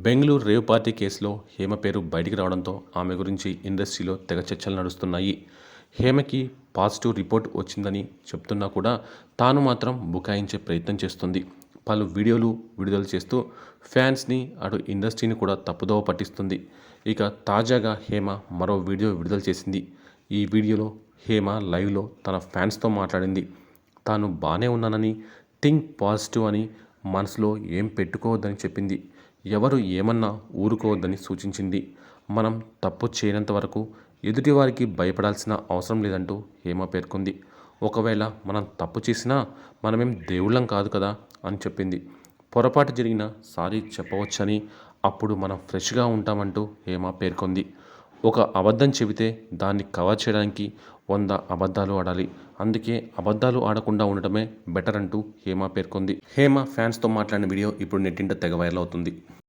Bengaluru rave party కేసులో హేమ పేరు బయటికి రావడంతో ఆమె గురించి ఇండస్ట్రీలో తెగ చర్చలు నడుస్తున్నాయి. హేమకి పాజిటివ్ రిపోర్ట్ వచ్చిందని చెప్తున్నా కూడా తాను మాత్రం బుకాయించే ప్రయత్నం చేస్తుంది. పలు వీడియోలు విడుదల చేస్తూ ఫ్యాన్స్ని అటు ఇండస్ట్రీని కూడా తప్పుదోవ పట్టిస్తుంది. ఇక తాజాగా హేమ మరో వీడియో విడుదల చేసింది. ఈ వీడియోలో హేమ లైవ్లో తన ఫ్యాన్స్తో మాట్లాడింది. తాను బాగానే ఉన్నానని, థింక్ పాజిటివ్ అని, మనసులో ఏం పెట్టుకోవద్దని చెప్పింది. ఎవరు ఏమన్నా ఊరుకోవద్దని సూచించింది. మనం తప్పు చేయనంత వరకు ఎదుటివారికి భయపడాల్సిన అవసరం లేదంటూ హేమ పేర్కొంది. ఒకవేళ మనం తప్పు చేసినా మనమేం దేవుళ్ళం కాదు కదా అని చెప్పింది. పొరపాటు జరిగినా సారీ చెప్పవచ్చని, అప్పుడు మనం ఫ్రెష్గా ఉంటామంటూ హేమ పేర్కొంది. ఒక అబద్ధం చెబితే దాన్ని కవర్ చేయడానికి 100 అబద్ధాలు ఆడాలి. అందుకే అబద్ధాలు ఆడకుండా ఉండటమే బెటర్ అంటూ హేమ పేర్కొంది. హేమ ఫ్యాన్స్తో మాట్లాడిన వీడియో ఇప్పుడు నెట్టింట తెగ వైరల్ అవుతుంది.